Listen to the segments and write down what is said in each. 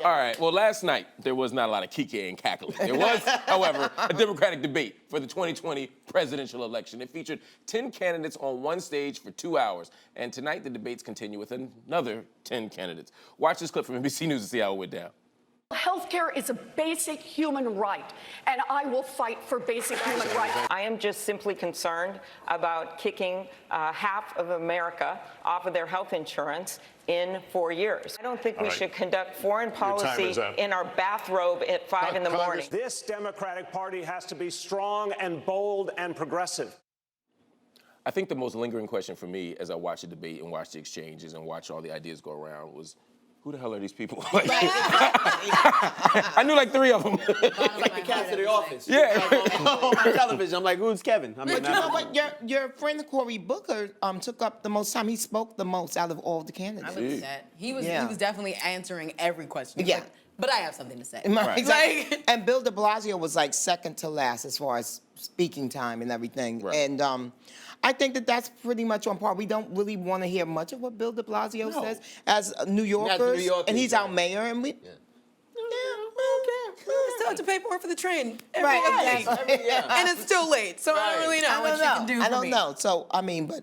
All right, well, last night, there was not a lot of kiki and cackling. There was, however, a Democratic debate for the 2020 presidential election. It featured 10 candidates on one stage for 2 hours. And tonight, the debates continue with another 10 candidates. Watch this clip from NBC News to see how it went down. Healthcare is a basic human right, and I will fight for basic human rights. I am just simply concerned about kicking half of America off of their health insurance in 4 years. I don't think we should conduct foreign policy in our bathrobe at 5 in the morning. This Democratic Party has to be strong and bold and progressive. I think the most lingering question for me as I watched the debate and watched the exchanges and watched all the ideas go around was, who the hell are these people? Like, I knew like 3 of them. Like the cast of The Office. Yeah. On my television, I'm like, who's Kevin? I mean, But you know what? Your friend Cory Booker took up the most time. He spoke the most out of all the candidates. I looked at that. He was definitely answering every question. Yeah. But I have something to say. Right. Exactly. And Bill de Blasio was like second to last as far as speaking time and everything. Right. And I think that that's pretty much on par. We don't really want to hear much of what Bill de Blasio says as New Yorkers, and he's our mayor, and we. Still have to pay more for the train every Right, day. And it's still late, so I don't really know what you can do for me. I don't know. So I mean, but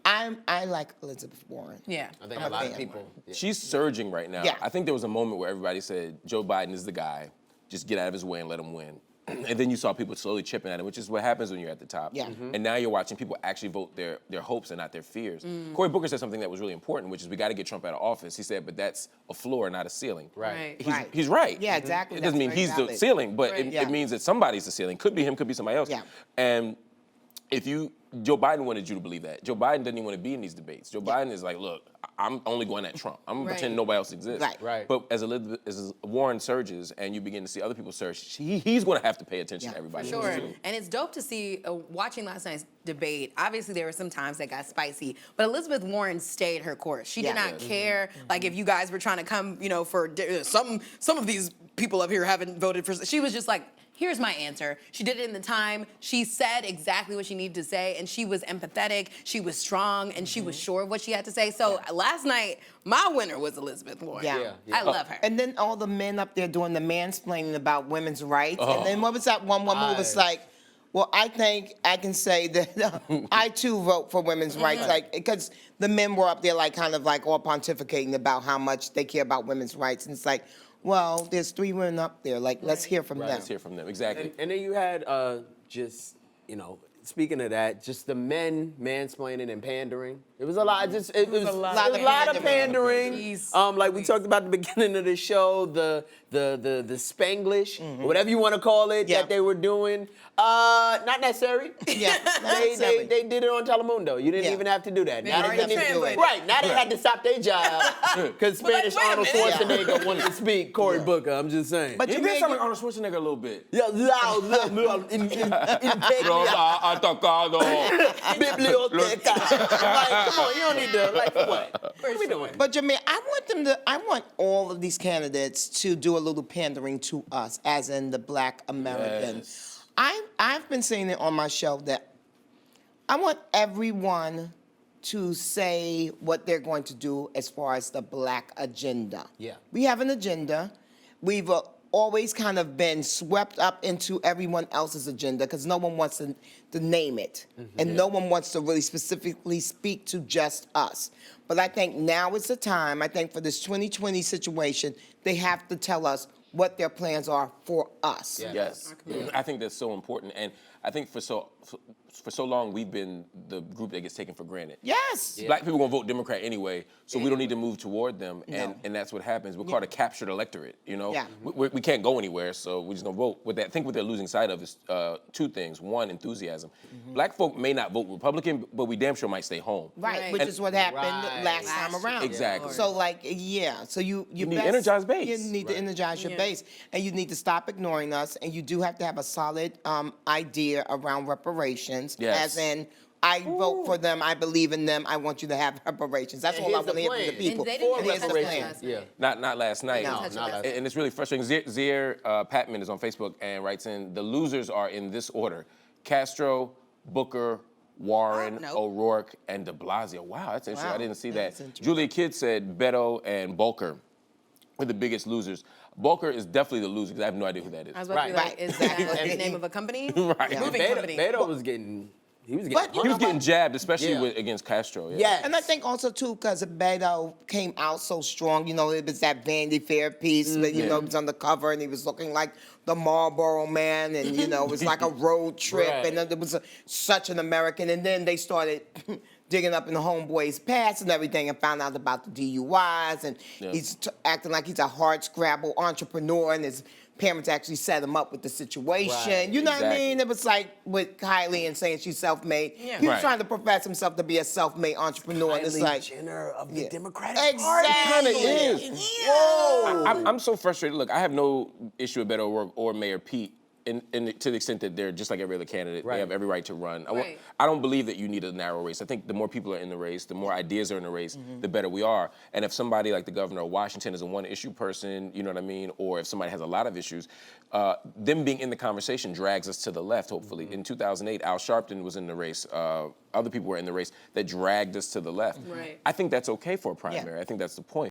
I like Elizabeth Warren. Yeah. I think a lot of people. She's surging right now. Yeah. I think there was a moment where everybody said, Joe Biden is the guy. Just get out of his way and let him win. And then you saw people slowly chipping at him, which is what happens when you're at the top. Yeah. And now you're watching people actually vote their hopes and not their fears. Cory Booker said something that was really important, which is we got to get Trump out of office. He said, but that's a floor, not a ceiling. Right. He's right. Yeah, exactly. It doesn't mean he's the ceiling, but it means that somebody's the ceiling. Could be him, could be somebody else. Yeah. And Joe Biden wanted you to believe that. Joe Biden doesn't even want to be in these debates. Joe Biden is like, look, I'm only going at Trump. I'm gonna pretend nobody else exists. Right. But as Warren surges and you begin to see other people surge, he's going to have to pay attention to everybody. For sure. And it's dope to see, watching last night's debate, obviously there were some times that got spicy, but Elizabeth Warren stayed her course. She did not care, like if you guys were trying to come, for some of these people up here haven't voted for, she was just like, here's my answer. She did it in the time. She said exactly what she needed to say, and she was empathetic, she was strong, and she was sure of what she had to say. So last night, my winner was Elizabeth Warren. Yeah. I love her. And then all the men up there doing the mansplaining about women's rights. And then what was that one woman who was like, well, I think I can say that I too vote for women's rights, like because the men were up there like kind of like all pontificating about how much they care about women's rights, and it's like, well, there's 3 women up there. Like, let's hear from them. Let's hear from them, exactly. And then you had speaking of that, just the men mansplaining and pandering. It was a lot. It was a lot of pandering. Like we talked about at the beginning of the show, the Spanglish, or whatever you want to call it, that they were doing. Not necessary. They did it on Telemundo. You didn't even have to do that. Now they couldn't even do it. Right. Now they had to stop their job because Spanish Arnold Schwarzenegger wanted to speak. Cory Booker. I'm just saying. But you did sound like Arnold Schwarzenegger a little bit. Yeah, loud. Biblioteca. Like, come on, you don't need to, like, what? What are we doing? But Jameer, I want all of these candidates to do a little pandering to us, as in the Black Americans. I've been saying it on my show that I want everyone to say what they're going to do as far as the Black agenda. Yeah. We have an agenda. We've always kind of been swept up into everyone else's agenda because no one wants to name it. And no one wants to really specifically speak to just us. But I think now is the time, I think for this 2020 situation, they have to tell us what their plans are for us. Yes. I think that's so important. And I think for so long, we've been the group that gets taken for granted. Yes. Black people gonna vote Democrat anyway, so we don't need to move toward them, and that's what happens. We're called a captured electorate, We can't go anywhere, so we're just gonna vote. I think what they're losing sight of is 2 things. One, enthusiasm. Black folk may not vote Republican, but we damn sure might stay home. Right, which is what happened last time around. Exactly. So so you need to energize base. You need to energize your base, and you need to stop ignoring us, and you do have to have a solid idea around reparations. Yes. As in, I vote for them, I believe in them, I want you to have reparations. That's all I want to hear from the people. And they didn't Here's the plan. last night. Not last night. No, not last night. And it's really frustrating. Zier Patman is on Facebook and writes in, the losers are in this order: Castro, Booker, Warren, O'Rourke, and de Blasio. Wow, that's interesting. I didn't see that. Julia Kidd said Beto and Volker. were the biggest losers. Bowker is definitely the loser because I have no idea who that is. I was about to be like, Right. is that the name of a company? Right. Yeah. Moving company. Beto was getting. He was But getting. you He was getting jabbed, especially Yeah. against Castro. Yes. And I think also too, because Beto came out so strong, you know, it was that Vanity Fair piece, but you know, he was on the cover and he was looking like the Marlboro Man, and you know, it was like a road trip, Right. and it was such an American. And then they started digging up in the homeboy's past and everything, and found out about the DUIs, and he's acting like he's a hard-scrabble entrepreneur, and his parents actually set him up with the situation. Right. You know what I Exactly. mean? It was like with Kylie and saying she's self-made. Yeah. He was Right. trying to profess himself to be a self-made entrepreneur, and it's Kylie like, Jenner of the yeah. Democratic Party. Exactly. It kinda is. Whoa. I'm so frustrated. Look, I have no issue with Beto or Mayor Pete. To the extent that they're just like every other candidate, Right. they have every right to run. Right. I don't believe that you need a narrow race. I think the more people are in the race, the more ideas are in the race, the better we are. And if somebody like the governor of Washington is a one-issue person, you know what I mean, or if somebody has a lot of issues, them being in the conversation drags us to the left, hopefully. In 2008, Al Sharpton was in the race. Other people were in the race that dragged us to the left. Right. I think that's okay for a primary. I think that's the point.